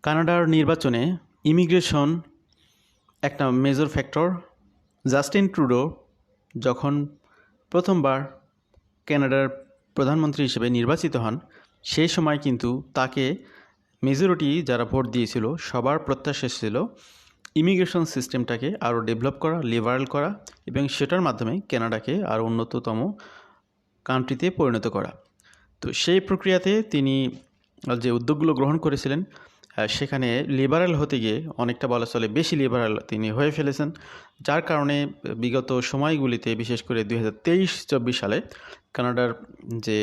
কানাডার নির্বাচনে ইমিগ্রেশন একটা মেজর ফ্যাক্টর। জাস্টিন ট্রুডো যখন প্রথমবার কানাডার প্রধানমন্ত্রী হিসেবে নির্বাচিত হন, সেই সময় কিন্তু তাকে মেজরিটি যারা ভোট দিয়েছিল সবার প্রত্যাশা ছিল ইমিগ্রেশন সিস্টেমটাকে আরও ডেভেলপ করা, লিবারাল করা এবং সেটার মাধ্যমে কানাডাকে আরও উন্নততম কান্ট্রিতে পরিণত করা। তো সেই প্রক্রিয়াতে তিনি যে উদ্যোগগুলো গ্রহণ করেছিলেন, সেখানে লিবারাল হতে গিয়ে অনেকটা বলা চলে বেশি লিবারাল তিনি হয়ে ফেলেছেন, যার কারণে বিগত সময়গুলিতে বিশেষ করে 2023-24 সালে কানাডার যে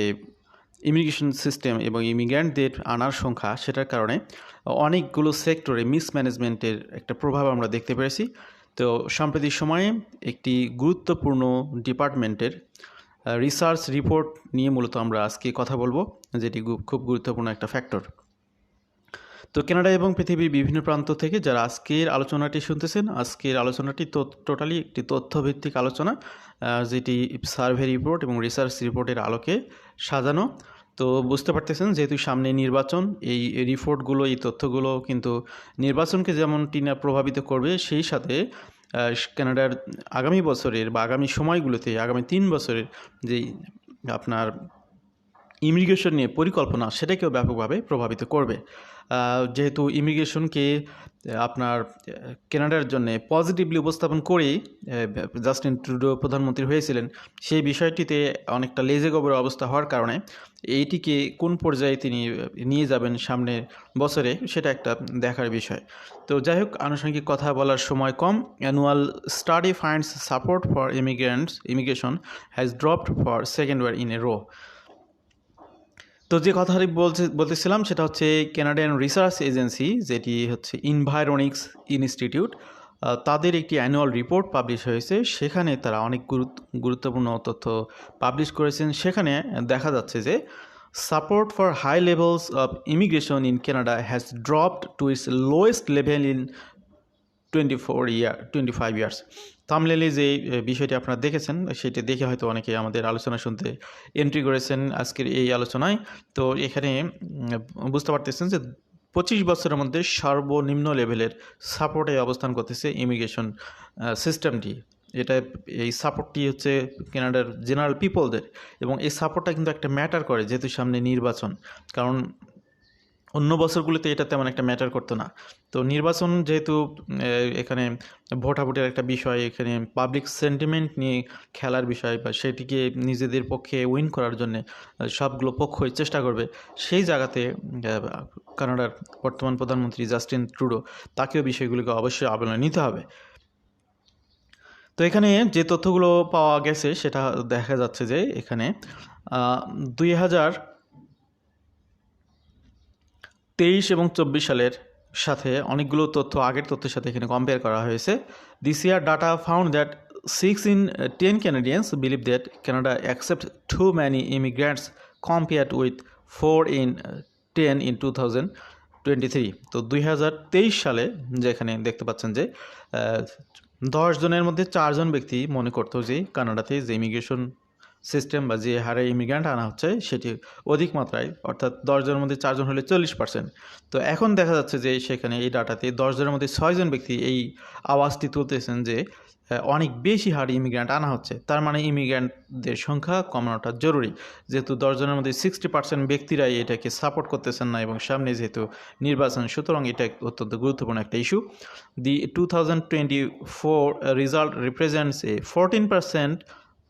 ইমিগ্রেশন সিস্টেম এবং ইমিগ্র্যান্টদের আনার সংখ্যা, সেটার কারণে অনেকগুলো সেক্টরে মিসম্যানেজমেন্টের একটা প্রভাব আমরা দেখতে পেরেছি। তো সাম্প্রতিক সময়ে একটি গুরুত্বপূর্ণ ডিপার্টমেন্টের রিসার্চ রিপোর্ট নিয়ে মূলত আমরা আজকে কথা বলবো, যেটি খুব গুরুত্বপূর্ণ একটা ফ্যাক্টর। তো কানাডা এবং পৃথিবীর বিভিন্ন প্রান্ত থেকে যারা আজকের আলোচনাটি শুনতেছেন, আজকের আলোচনাটি টোটালি একটি তথ্যভিত্তিক আলোচনা, যেটি সার্ভে রিপোর্ট এবং রিসার্চ রিপোর্টের আলোকে সাজানো। তো বুঝতে পারতেছেন, যেহেতু সামনে নির্বাচন, এই রিপোর্টগুলো, এই তথ্যগুলো কিন্তু নির্বাচনকে যেমনটি না প্রভাবিত করবে, সেই সাথে কানাডার আগামী বছরের বা আগামী সময়গুলোতে, আগামী 3 বছরের যেই আপনার ইমিগ্রেশন নিয়ে পরিকল্পনা, সেটাকেও ব্যাপকভাবে প্রভাবিত করবে। যেহেতু ইমিগ্রেশনকে আপনার কানাডার জন্য পজিটিভলি উপস্থাপন করেই জাস্টিন ট্রুডো প্রধানমন্ত্রী হয়েছিলেন, সেই বিষয়টিতে অনেকটা লেজে গোবরের অবস্থা হওয়ার কারণে এইটিকে কোন পর্যায়ে তিনি নিয়ে যাবেন সামনের বছরে, সেটা একটা দেখার বিষয়। তো যাই হোক, আনুষঙ্গিক কথা বলার সময় কম। Annual study finds support for immigration has dropped for second year in a row. তো যে কথাটি বলতেছিলাম সেটা হচ্ছে কানাডিয়ান রিসার্চ এজেন্সি, যেটি হচ্ছে ইনভাইরনিক্স ইনস্টিটিউট, তাদের একটি অ্যানুয়াল রিপোর্ট পাবলিশ হয়েছে। সেখানে তারা অনেক গুরুত্বপূর্ণ তথ্য পাবলিশ করেছেন। সেখানে দেখা যাচ্ছে যে support for high levels of immigration in Canada has dropped to its lowest level in 25 years. থাম্বনেইলে যে বিষয়টি আপনারা দেখেছেন, সেটি দেখে হয়তো অনেকে আমাদের আলোচনা শুনতে এন্ট্রি করেছেন আজকের এই আলোচনায়। তো এখানে বুঝতে পারতেছেন যে 25 বছরের মধ্যে সর্বনিম্ন লেভেলের সাপোর্টে অবস্থান করতেছে ইমিগ্রেশন সিস্টেমটি। এই সাপোর্টটি হচ্ছে কানাডার জেনারেল পিপলদের, এবং এই সাপোর্টটা কিন্তু একটা ম্যাটার করে, যেহেতু সামনে নির্বাচন। কারণ অন্য বছরগুলিতে এটা তেমন একটা ম্যাটার করতো না। তো নির্বাচন যেহেতু এখানে ভোটাভুটির একটা বিষয়, এখানে পাবলিক সেন্টিমেন্ট নিয়ে খেলার বিষয়, বা সেটিকে নিজেদের পক্ষে উইন করার জন্যে সবগুলো পক্ষই চেষ্টা করবে, সেই জায়গাতে কানাডার বর্তমান প্রধানমন্ত্রী জাস্টিন ট্রুডো, তাকেও বিষয়গুলিকে অবশ্যই অবলম্বনে নিতে হবে। তো এখানে যে তথ্যগুলো পাওয়া গেছে, সেটা দেখা যাচ্ছে যে এখানে 2023 এবং 24 সালের সাথে অনেকগুলো তথ্য আগের তথ্যের সাথে এখানে কম্পেয়ার করা হয়েছে। This year data found that 6 in 10 Canadians believe that Canada accepts too many immigrants compared with 4 in 10 in 2023। তো 2023 সালে যেখানে দেখতে পাচ্ছেন যে 10 জনের মধ্যে 4 জন ব্যক্তি মনে করতো যে কানাডাতে যে ইমিগ্রেশন সিস্টেম বা যে হারে ইমিগ্রান্ট আনা হচ্ছে সেটি অধিক মাত্রায়, অর্থাৎ 10 জনের মধ্যে 4 জন হলে 40%। তো এখন দেখা যাচ্ছে যে সেখানে এই ডাটাতে 10 জনের মধ্যে 6 জন ব্যক্তি এই আওয়াজটি তুলতেছেন যে অনেক বেশি হারে ইমিগ্রান্ট আনা হচ্ছে। তার মানে ইমিগ্রান্টদের সংখ্যা কমানোটা জরুরি, যেহেতু 10 জনের মধ্যে 60% ব্যক্তিরাই এটাকে সাপোর্ট করতেছেন না, এবং সামনে যেহেতু নির্বাচন, সুতরাং এটা অত্যন্ত গুরুত্বপূর্ণ একটা issue. The 2024 result represents a 14%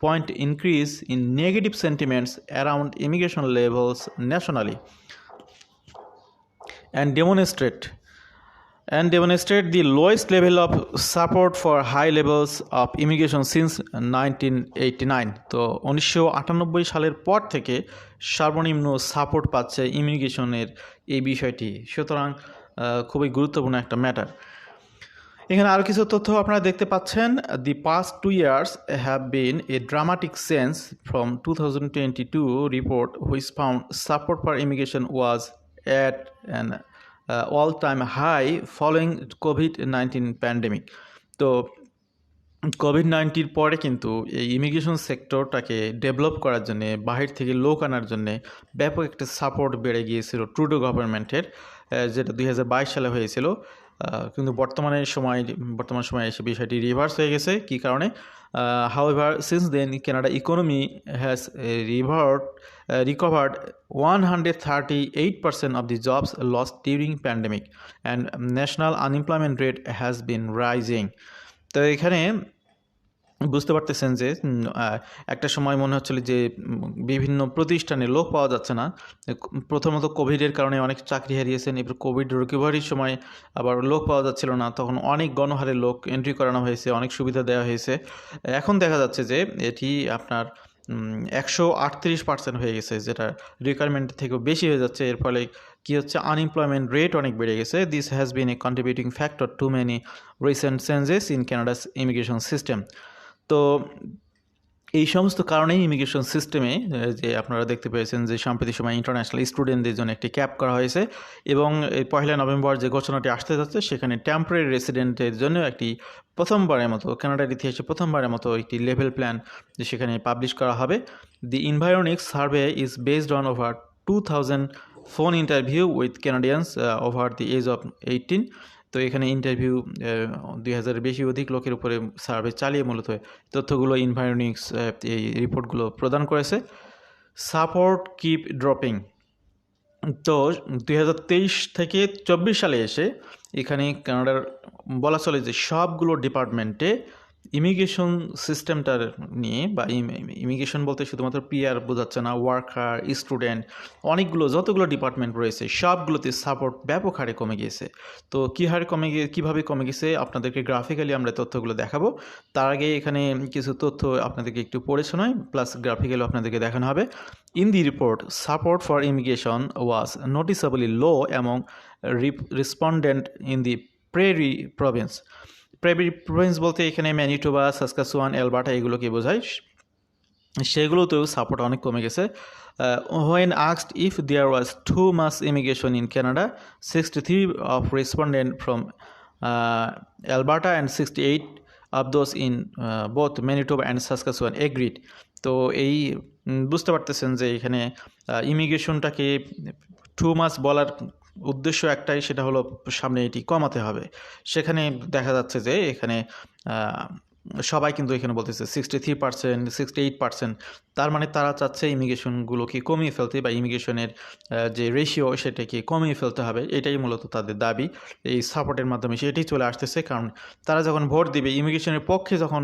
point increase in negative sentiments around immigration levels nationally, and demonstrate the lowest level of support for high levels of immigration since 1989। তো 1998 সালের পর থেকে সর্বনিম্ন সাপোর্ট পাচ্ছে ইমিগ্রেশনের এই বিষয়টি, সুতরাং খুবই গুরুত্বপূর্ণ একটা ম্যাটার। এখানে আরও কিছু তথ্য আপনারা দেখতে পাচ্ছেন। The past 2 years have been a dramatic change from 2022 report which found support for immigration was at an all time high following কোভিড-19 প্যান্ডেমিক। তো কোভিড-19 পরে কিন্তু এই ইমিগ্রেশন সেক্টরটাকে ডেভেলপ করার জন্যে, বাহির থেকে লোক আনার জন্যে ব্যাপক একটা সাপোর্ট বেড়ে গিয়েছিল ট্রুডো গভর্নমেন্টের। যেটা 2022 সালে হয়েছিল, কিন্তু বর্তমান সময়ে এসে বিষয়টি রিভার্স হয়ে গেছে। কী কারণে? However, since then, Canada economy has recovered 138% of the jobs lost during pandemic, and national unemployment rate has been rising. তো এখানে বুঝতে পারতেছেন যে একটা সময় মনে হচ্ছিল যে বিভিন্ন প্রতিষ্ঠানে লোক পাওয়া যাচ্ছে না। প্রথমত কোভিডের কারণে অনেক চাকরি হারিয়েছেন, এবার কোভিড রিকভারির সময় আবার লোক পাওয়া যাচ্ছিল না, তখন অনেক গণহারে লোক এন্ট্রি করানো হয়েছে, অনেক সুবিধা দেওয়া হয়েছে। এখন দেখা যাচ্ছে যে এটি আপনার 138% হয়ে গেছে, যেটা রিকোয়ারমেন্ট থেকেও বেশি হয়ে যাচ্ছে। এর ফলে কি হচ্ছে, আনএমপ্লয়মেন্ট রেট অনেক বেড়ে গেছে। This has been a contributing factor to many recent changes in Canada's immigration system. তো এই সমস্ত কারণেই ইমিগ্রেশন সিস্টেমে যে আপনারা দেখতে পেয়েছেন যে সাম্প্রতিক সময় ইন্টারন্যাশনাল স্টুডেন্টদের জন্য একটি ক্যাপ করা হয়েছে, এবং এই 1 নভেম্বর যে ঘোষণাটি আসতে যাচ্ছে সেখানে টেম্পোরারি রেসিডেন্টের জন্য একটি প্রথমবারের মতো কানাডার ইতিহাসে প্রথমবারের মতো একটি লেভেল প্ল্যান যে সেখানে পাবলিশ করা হবে। The Environics survey is based on over 2000 phone interview with Canadians over the age of 18। তো এখানে ইন্টারভিউ 2000-এর বেশি অধিক লোকের উপরে সার্ভে চালিয়ে মূলত তথ্যগুলো এনভায়রনিক্স এই রিপোর্টগুলো প্রদান করেছে। Support keep dropping. তো 2023 থেকে 24 সালে এসে এখানে কানাডার বলা চলে যে সবগুলো ডিপার্টমেন্টে ইমিগ্রেশন সিস্টেমটার নিয়ে, বা ইমিগ্রেশন বলতে শুধুমাত্র পিআর বোঝাচ্ছে না, ওয়ার্কার, স্টুডেন্ট, অনেকগুলো যতগুলো ডিপার্টমেন্ট রয়েছে সবগুলোতে সাপোর্ট ব্যাপক হারে কমে গিয়েছে। তো কীভাবে কমে গেছে আপনাদেরকে গ্রাফিক্যালি আমরা তথ্যগুলো দেখাবো। তার আগে এখানে কিছু তথ্য আপনাদেরকে একটু পড়ে শোনাই, প্লাস গ্রাফিক্যালি আপনাদেরকে দেখানো হবে। In the report, support for immigration was noticeably low among respondent in the prairie Province. Prairie Province বলতে এখানে ম্যানিটোবা, সাসকাচুয়ান, অ্যালবার্টা এগুলোকে বোঝায়। সেগুলোতেও সাপোর্ট অনেক কমে গেছে। When asked if there was too much immigration in Canada, 63 of respondents from Alberta and 68 of those in both Manitoba and Saskatchewan agreed. তো এই বুঝতে পারতেছেন যে এখানে ইমিগ্রেশনটাকে টু মাস বলার উদ্দেশ্য একটাই, সেটা হলো সামনে এটি কমাতে হবে। সেখানে দেখা যাচ্ছে যে এখানে সবাই কিন্তু এখানে বলতেছে 63%, 68%। তার মানে তারা চাচ্ছে ইমিগ্রেশনগুলোকে কমিয়ে ফেলতে, বা ইমিগ্রেশনের যে রেশিও সেটাকে কমিয়ে ফেলতে হবে। এটাই মূলত তাদের দাবি। এই সাপোর্টের মাধ্যমে সেটাই চলে আসতেছে, কারণ তারা যখন ভোট দিবে, ইমিগ্রেশনের পক্ষে যখন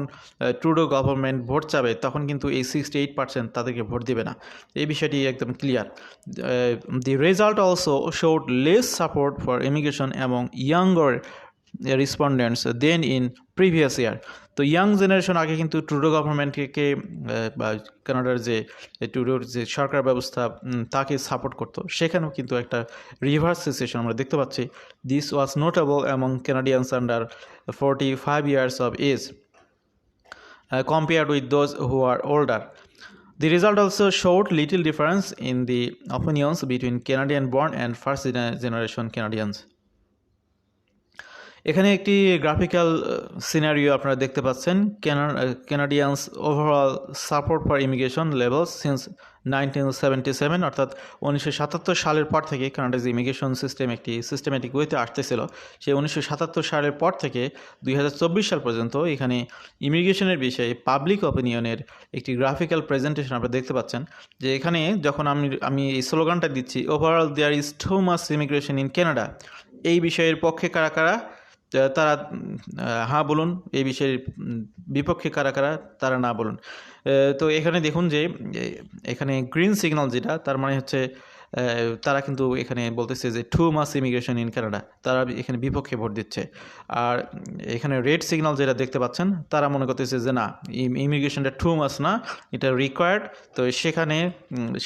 ট্রুডো গভর্নমেন্ট ভোট চাবে, তখন কিন্তু এই 68% তাদেরকে ভোট দিবে না। এই বিষয়টি একদম clear. The result also showed less support for immigration এবং younger respondents than in previous year. তো ইয়াং জেনারেশন আগে কিন্তু ট্রুডো গভর্নমেন্টকে বা কানাডার যে ট্রুডোর যে সরকার ব্যবস্থা তাকে সাপোর্ট করতো, সেখানেও কিন্তু একটা রিভার্স সিচুয়েশন আমরা দেখতে পাচ্ছি। This was notable among ক্যানাডিয়ানস under 45 years of age compared with those who are older. The result also showed little difference in the opinions between Canadian-born and first-generation Canadians. এখানে একটি graphical scenario আপনারা দেখতে পাচ্ছেন। ক্যানাডিয়ানস overall support for immigration levels since 1977, অর্থাৎ 1977 সালের পর থেকে কানাডার যে ইমিগ্রেশন সিস্টেম একটি সিস্টেমেটিক ওয়েতে আসতেছিল, সেই 1977 সালের পর থেকে 2024 সাল পর্যন্ত এখানে ইমিগ্রেশনের বিষয়ে পাবলিক অপিনিয়নের একটি গ্রাফিক্যাল প্রেজেন্টেশন আপনারা দেখতে পাচ্ছেন। যে এখানে যখন আমি এই স্লোগানটা দিচ্ছি, overall there is too much immigration in Canada, এই বিষয়ের পক্ষে কারা কারা তারা হ্যাঁ বলুন, এই বিষয়ের বিপক্ষে কারা কারা তারা না বলুন। তো এখানে দেখুন যে এখানে গ্রিন সিগন্যাল যেটা, তার মানে হচ্ছে তারা কিন্তু এখানে বলতেছে যে too much immigration in Canada, তারা এখানে বিপক্ষে ভোট দিচ্ছে। আর এখানে রেড সিগন্যাল যেটা দেখতে পাচ্ছেন, তারা মনে করতেছে যে না, ইমিগ্রেশনটা টু মাস না, এটা রিকোয়ার্ড। তো সেখানে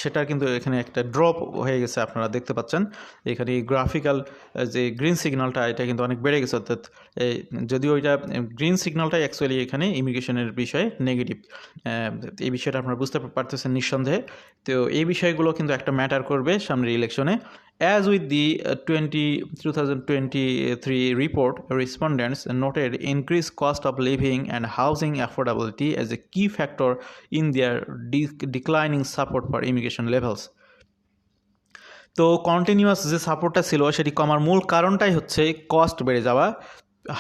সেটা কিন্তু এখানে একটা ড্রপ হয়ে গেছে, আপনারা দেখতে পাচ্ছেন এখানে গ্রাফিক্যাল যে গ্রিন সিগন্যালটা, এটা কিন্তু অনেক বেড়ে গেছে। অর্থাৎ যদিও এটা গ্রিন সিগন্যালটাই অ্যাকচুয়ালি এখানে ইমিগ্রেশনের বিষয়ে নেগেটিভ। এই বিষয়টা আপনারা বুঝতে পারতেছেন নিঃসন্দেহে। তো এই বিষয়গুলো কিন্তু একটা ম্যাটার করবে সামনের ইলেকশনে। As with the 2023 report, respondents noted increased cost of living and housing affordability as a key factor in their declining support for immigration levels. তো কন্টিনিউয়াস যে সাপোর্টটা ছিল সেটি কমার মূল কারণটাই হচ্ছে কস্ট বেড়ে যাওয়া,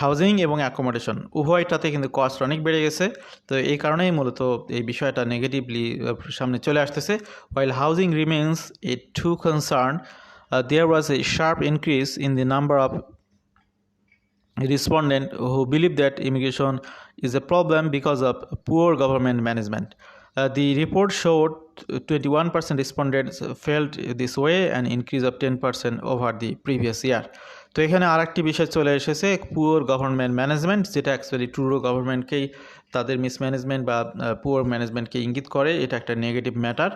হাউজিং এবং অ্যাকোমোডেশন উভয়টাতে কিন্তু কস্ট অনেক বেড়ে গেছে। তো এই কারণেই মূলত এই বিষয়টা নেগেটিভলি সামনে চলে আসতেছে। While housing remains a top concern, there was a sharp increase in the number of respondent who believe that immigration is a problem because of poor government management. The report showed 21% respondents felt this way, an increase of 10% over the previous year. তো এখানে আরেকটি বিষয় চলে এসেছে, poor government management, যেটা actually Trudeau গভর্নমেন্টকেই তাদের mismanagement বা পুয়ার ম্যানেজমেন্টকে ইঙ্গিত করে। এটা একটা negative matter.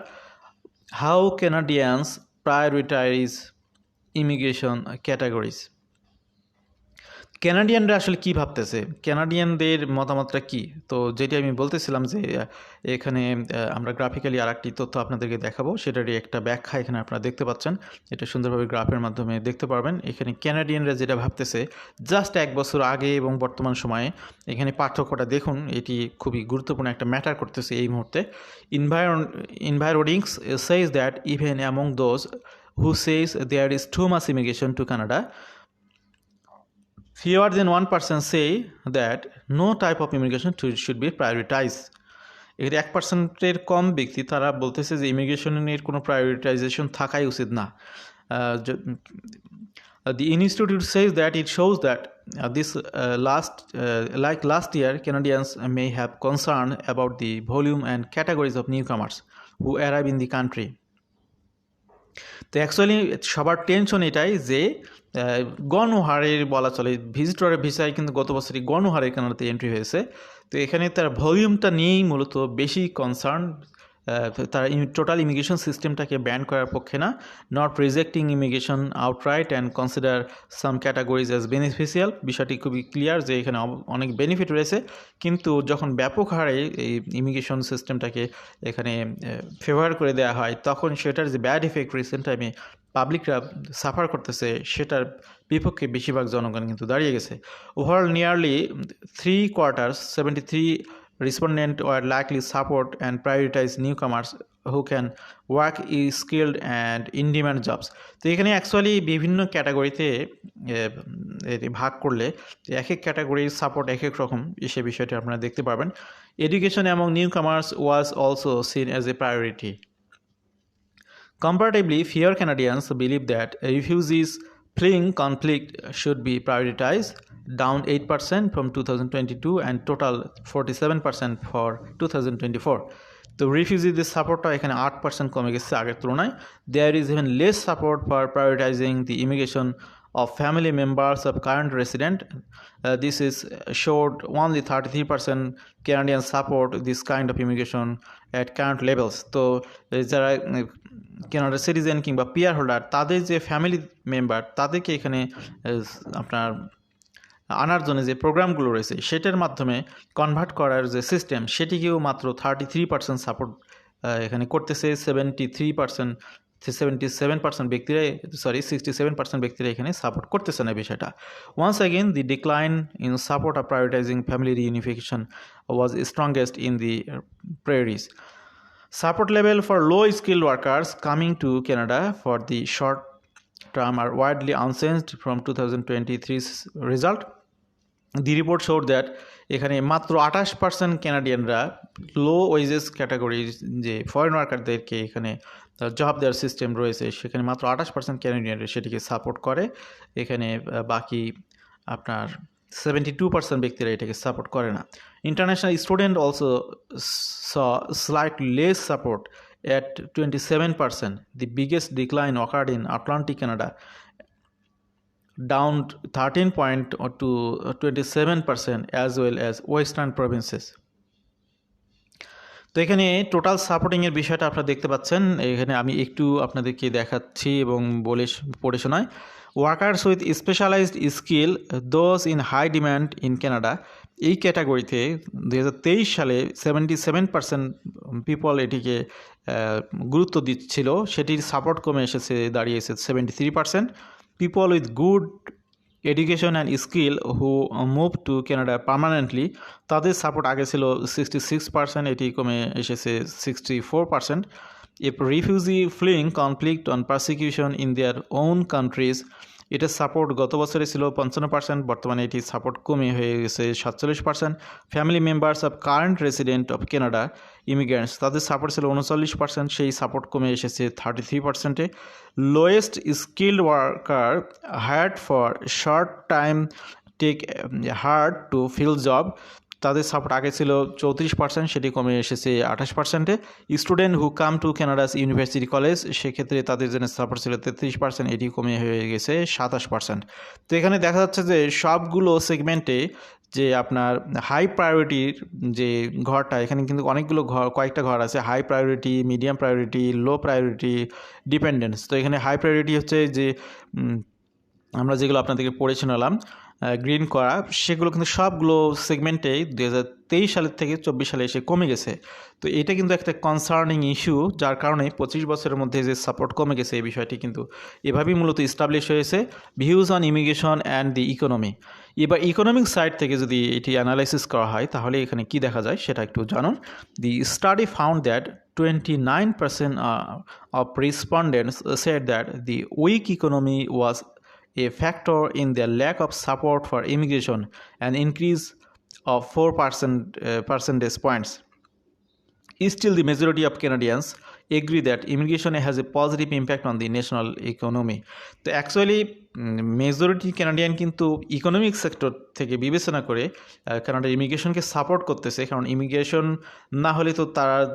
How Canadians prioritize immigration categories. ক্যানাডিয়ানরা আসলে কী ভাবতেছে, ক্যানাডিয়ানদের মতামতটা কী? তো যেটি আমি বলতেছিলাম যে এখানে আমরা গ্রাফিক্যালি আর একটি তথ্য আপনাদেরকে দেখাবো, সেটারই একটা ব্যাখ্যা এখানে আপনারা দেখতে পাচ্ছেন। এটা সুন্দরভাবে গ্রাফের মাধ্যমে দেখতে পারবেন। এখানে ক্যানাডিয়ানরা যেটা ভাবতেছে জাস্ট 1 বছর আগে এবং বর্তমান সময়ে, এখানে পার্থক্যটা দেখুন, এটি খুবই গুরুত্বপূর্ণ একটা ম্যাটার করতেছে এই মুহূর্তে। Environics says that even among those who says there is too much immigration to Canada, fewer than 1% say that no type of immigration should be prioritized. এর 1%-এর কম ব্যক্তি তারা বলতেছে যে ইমিগ্রেশনের কোনো প্রায়োরিটাইজেশন থাকাই উচিত না। The institute says that it shows that last year Canadians may have concern about the volume and categories of newcomers who arrive in the country. তো অ্যাকচুয়ালি সবার টেনশন এটাই যে গণহারের বলা চলে, ভিজিটরের ভিসায় কিন্তু গত বছরই গণহারে কানাডাতে এন্ট্রি হয়েছে। তো এখানে তার ভলিউমটা নিয়েই মূলত বেশি কনসার্ন। তারা টোটাল ইমিগ্রেশন সিস্টেমটাকে ব্যান করার পক্ষে না, not rejecting immigration outright and consider some categories as beneficial. বিষয়টি খুবই ক্লিয়ার যে এখানে অনেক বেনিফিট রয়েছে, কিন্তু যখন ব্যাপক হারে এই ইমিগ্রেশন সিস্টেমটাকে এখানে ফেভার করে দেওয়া হয়, তখন সেটার যে ব্যাড ইফেক্ট রিসেন্ট টাইমে পাবলিকরা সাফার করতেছে, সেটার বিপক্ষে বেশিরভাগ জনগণ কিন্তু দাঁড়িয়ে গেছে। Overall nearly 3/4, 73 respondents were likely support and prioritize newcomers who can work skilled and in-demand jobs. তো এখানে অ্যাকচুয়ালি বিভিন্ন ক্যাটাগরিতে ভাগ করলে এক এক ক্যাটাগরির সাপোর্ট এক এক রকম, সে বিষয়টি আপনারা দেখতে পারবেন। Education among newcomers was also seen as a priority. Comparatively, fewer Canadians believe that refugees fleeing conflict should be prioritized, down 8% from 2022 and total 47% for 2024. তো রিফিউজিদের সাপোর্টটা এখানে 8% কমে গেছে আগের তুলনায়। There is even less support for prioritising the immigration of family members of current resident. This is showed only 33% Canadians support this kind of immigration at current levels. তো যারা কানাডার সিটিজেন কিংবা পিআর হোল্ডার, তাদের যে family member, তাদেরকে এখানে আপনার আনার জন্য যে প্রোগ্রামগুলো রয়েছে সেটার মাধ্যমে কনভার্ট করার যে সিস্টেম, সেটিকেও মাত্র 33% সাপোর্ট এখানে করতেছে। 67% ব্যক্তিরা 67% ব্যক্তিরা এখানে সাপোর্ট করতেছে না বিষয়টা। Once again the decline in support of prioritizing family reunification was strongest in the Prairies. Support level for low-skilled workers coming to Canada for the short term are widely unchanged from 2023's result. The report showed that এখানে মাত্র 28% ক্যানাডিয়ানরা লো wages ক্যাটাগরির যে foreign ওয়ার্কারদেরকে এখানে job দেওয়ার system রয়েছে, সেখানে মাত্র 28% ক্যানাডিয়ানরা সেটিকে সাপোর্ট করে। এখানে বাকি আপনার 72% ব্যক্তিরা এটাকে সাপোর্ট করে না। International student also saw slightly less support at 27%. The biggest decline occurred in Atlantic Canada, down 13 point to 27%, as well as western provinces. তো এখানে টোটাল সাপোর্টিংয়ের বিষয়টা আপনারা দেখতে পাচ্ছেন। এখানে আমি একটু আপনাদেরকে দেখাচ্ছি এবং পড়ে শোনাই। Workers with specialised skill, those in high demand in Canada, এই ক্যাটাগরিতে 2023 সালে 77% পিপল এটিকে গুরুত্ব দিচ্ছিল, সেটির সাপোর্ট কমে এসেছে, দাঁড়িয়েছে 73%। People with good education and skill who move to Canada permanently, তাদের সাপোর্ট আগে ছিল 66%, এটি কমে এসেছে 64%। if refugee fleeing conflict and persecution in their own countries, এটার সাপোর্ট গত বছরে ছিল 55%, বর্তমানে এটি সাপোর্ট কমে হয়ে গেছে 47%। Family members of current resident of Canada immigrants, তাদের সাপোর্ট ছিল 39%, সেই সাপোর্ট কমে এসেছে 33%-এ। Lowest skilled worker hired for short time take hard to fill job, তাদের সাপোর্ট আগে ছিল 34%, সেটি কমে এসেছে 28%-এ। Student who come to Canada's university college, সেক্ষেত্রে তাদের জন্য সাপোর্ট ছিল 33%, এটি কমে হয়ে গেছে 27%। তো এখানে দেখা যাচ্ছে যে সবগুলো সেগমেন্টে যে আপনার হাই প্রায়োরিটির যে ঘরটা, এখানে কিন্তু অনেকগুলো ঘর, কয়েকটা ঘর আছে, হাই প্রায়োরিটি, মিডিয়াম প্রায়োরিটি, লো প্রায়োরিটি, ডিপেন্ডেন্স। তো এখানে হাই প্রায়োরিটি হচ্ছে যে আমরা যেগুলো আপনাদেরকে পড়ে শোনালাম গ্রিন করা, সেগুলো কিন্তু সবগুলো সেগমেন্টেই 2023 সালের থেকে 24 সালে এসে কমে গেছে। তো এটা কিন্তু একটা কনসার্নিং ইস্যু, যার কারণে 25 বছরের মধ্যে যে সাপোর্ট কমে গেছে এই বিষয়টি কিন্তু এভাবেই মূলত ইস্টাবলিশ হয়েছে। Views on immigration and the economy. এবার ইকোনমিক সাইড থেকে যদি এটি অ্যানালাইসিস করা হয় তাহলে এখানে কি দেখা যায় সেটা একটু জানুন। দি study found that 29% of respondents said that the weak economy was a factor in their lack of support for immigration, an increase of 4 percentage points. Still, the majority of Canadians agree that immigration has a positive impact on the national economy. তো actually majority Canadian কিন্তু economic sector থেকে বিবেচনা করে কানাডার ইমিগ্রেশনকে support করতেছে, কারণ immigration না হলে তো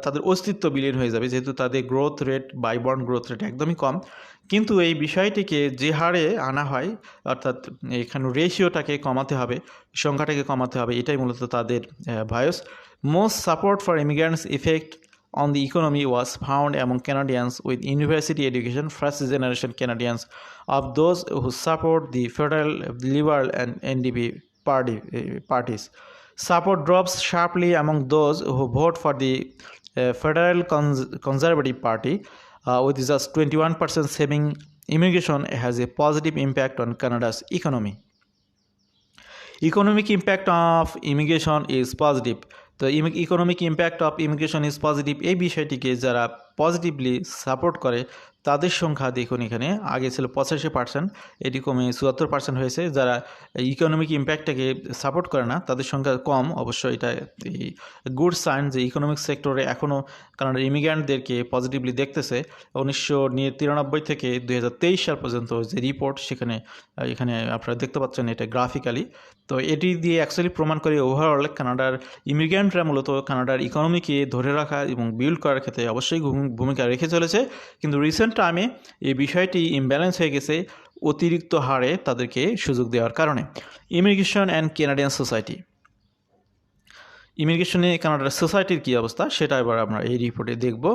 তাদের অস্তিত্ব বিলীন হয়ে যাবে, যেহেতু তাদের গ্রোথ রেট, বাইবর্ন গ্রোথ রেট একদমই কম। কিন্তু এই বিষয়টিকে যে হারে আনা হয়, অর্থাৎ এখানে রেশিওটাকে কমাতে হবে, সংখ্যাটাকে কমাতে হবে, এটাই মূলত তাদের voice. Most support for immigrants' effect on the economy was found among Canadians with university education, first-generation Canadians, of those who support the federal, Liberal and NDP parties. Support drops sharply among those who vote for the federal Conservative Party, with just 21% saying immigration has a positive impact on Canada's economy. Economic impact of immigration is positive. তো economic impact of immigration is positive, এই বিষয়টিকে যারা positively support করে তাদের সংখ্যা দেখুন, এখানে আগে ছিল 85%, এটি কমে 74% হয়েছে। যারা ইকোনমিক ইম্প্যাক্টটাকে সাপোর্ট করে না তাদের সংখ্যা কম। অবশ্যই এটা গুড সাইন যে ইকোনমিক সেক্টরে এখনও কানাডার ইমিগ্রান্টদেরকে পজিটিভলি দেখতেছে। 1993 থেকে 2023 সাল পর্যন্ত যে রিপোর্ট, এখানে আপনারা দেখতে পাচ্ছেন এটা গ্রাফিক্যালি। তো এটি দিয়ে অ্যাকচুয়ালি প্রমাণ করে ওভারঅল কানাডার ইমিগ্রান্টরা মূলত কানাডার ইকোনমিকে ধরে রাখা এবং বিল্ড করার ক্ষেত্রে অবশ্যই ভূমিকা রেখে চলেছে। কিন্তু রিসেন্ট টাইমে এই বিষয়টি ইমব্যালেন্স হয়ে গেছে অতিরিক্ত হারে তাদেরকে সুযোগ দেওয়ার কারণে। ইমিগ্রেশন অ্যান্ড কানাডিয়ান সোসাইটি, ইমিগ্রেশনে কানাডার সোসাইটির কী অবস্থা সেটা এবার আমরা এই রিপোর্টে দেখব।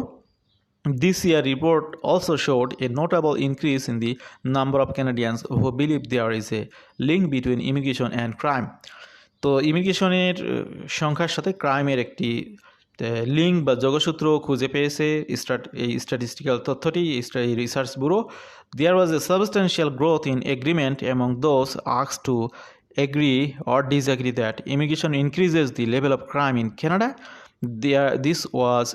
This year report also showed a notable increase in the number of Canadians who believe there is a link between immigration and crime. তো ইমিগ্রেশনের সংখ্যার সাথে ক্রাইমের একটি লিঙ্ক বা যোগসূত্র খুঁজে পেয়েছে এই স্ট্যাটিস্টিক্যাল তথ্যটি, এই research bureau. There was a substantial growth in agreement among those asked to agree or disagree that immigration increases the level of crime in Canada. This was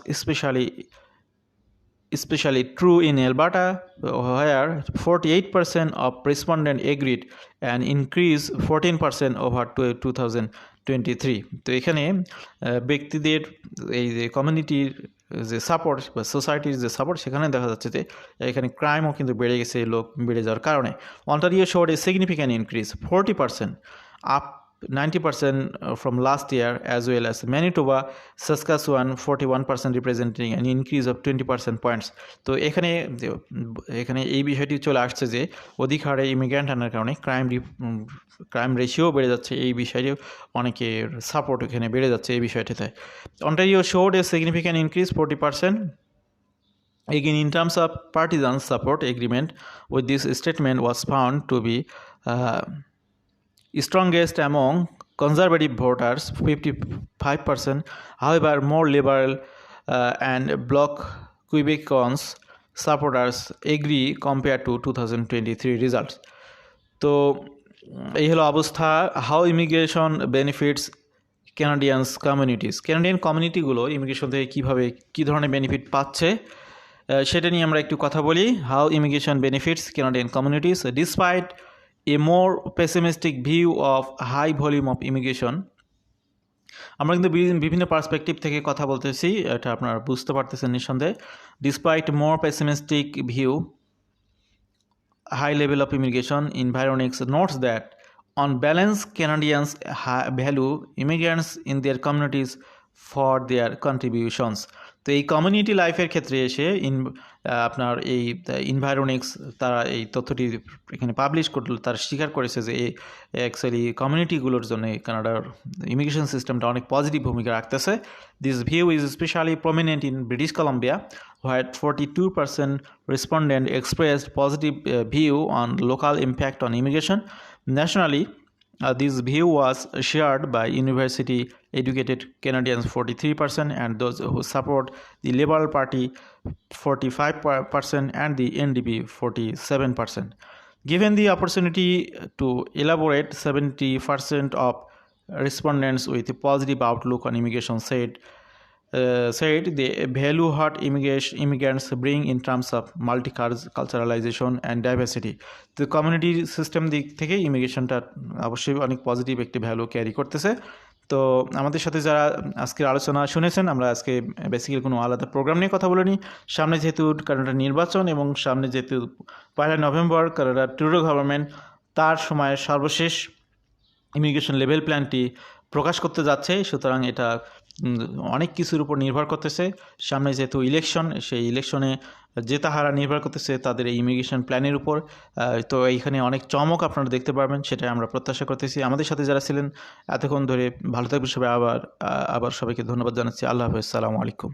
especially true in Alberta, where 48% of respondents agreed, an increase 14% over 2023. তো এখানে ব্যক্তিদের এই যে কমিউনিটির যে support বা সোসাইটির যে সাপোর্ট, সেখানে দেখা যাচ্ছে যে এখানে ক্রাইমও কিন্তু বেড়ে গেছে লোক বেড়ে যাওয়ার কারণে। Ontario showed a significant increase, 40%, up 90% from last year, as well as Manitoba, Saskatchewan 41%, representing an increase of 20% points. তো এখানে এই বিষয়টি চলে আসছে যে অধিক হারে ইমিগ্রেন্ট আনার কারণে ক্রাইম রেশিও বেড়ে যাচ্ছে, এই বিষয়ে অনেকের সাপোর্ট এখানে বেড়ে যাচ্ছে এই বিষয়টিতে। Ontario showed a significant increase, 40%. Again, in terms of partisan support agreement with this statement was found to be strongest among conservative voters, 55%. However, more liberal and bloc Quebecans supporters agree compared to 2023 results. তো এই হলো অবস্থা। How immigration benefits Canadians communities, Canadian কমিউনিটিগুলো immigration থেকে কী ধরনের benefit পাচ্ছে সেটা নিয়ে আমরা একটু কথা বলি। How immigration benefits Canadian communities despite a more pessimistic view of high volume of immigration. আমরা কিন্তু বিভিন্ন পার্সপেক্টিভ থেকে কথা বলতেছি, এটা আপনারা বুঝতে পারতেছেন নিঃসন্দেহে। Despite more pessimistic view high level of immigration, Environics notes that on balance Canadians value immigrants in their communities for their contributions. তো এই কমিউনিটি লাইফের ক্ষেত্রে এসে আপনার এই ইনভাইরনিক্স তারা এই তথ্যটি এখানে পাবলিশ করল, তারা স্বীকার করেছে যে অ্যাকচুয়ালি কমিউনিটিগুলোর জন্য কানাডার ইমিগ্রেশন সিস্টেমটা অনেক পজিটিভ ভূমিকা রাখতেছে। This view is specially prominent in British Columbia, where 42% respondents expressed positive view on local impact on immigration. Nationally, this view was shared by university-educated Canadians 43% and those who support the Liberal Party 45% and the NDP 47%. Given the opportunity to elaborate, 70% of respondents with a positive outlook on immigration said they value what immigrants bring in terms of multiculturalization and diversity. তো community system দিক থেকে ইমিগ্রেশনটা অবশ্যই অনেক positive একটি value carry করতেছে। তো আমাদের সাথে যারা আজকের আলোচনা শুনেছেন, আমরা আজকে বেসিক্যালি কোনো আলাদা প্রোগ্রাম নিয়ে কথা বলিনি। সামনে যেহেতু কানাডার নির্বাচন এবং সামনে যেহেতু 1 নভেম্বর কানাডার ট্রুডো গভর্নমেন্ট তার সময়ের সর্বশেষ ইমিগ্রেশন লেভেল প্ল্যানটি প্রকাশ করতে যাচ্ছে, সুতরাং এটা অনেক কিছুর উপর নির্ভর করতেছে। সামনে যেহেতু ইলেকশন, সেই ইলেকশনে জেতা হারা নির্ভর করতেছে তাদের এই ইমিগ্রেশন প্ল্যানের উপর। তো এইখানে অনেক চমক আপনারা দেখতে পারবেন, সেটা আমরা প্রত্যাশা করতেছি। আমাদের সাথে যারা ছিলেন এতক্ষণ ধরে ভালো থাকবেন সবাই। আবার সবাইকে ধন্যবাদ জানাচ্ছি। আল্লাহ হাফেজ, আসসালামু আলাইকুম।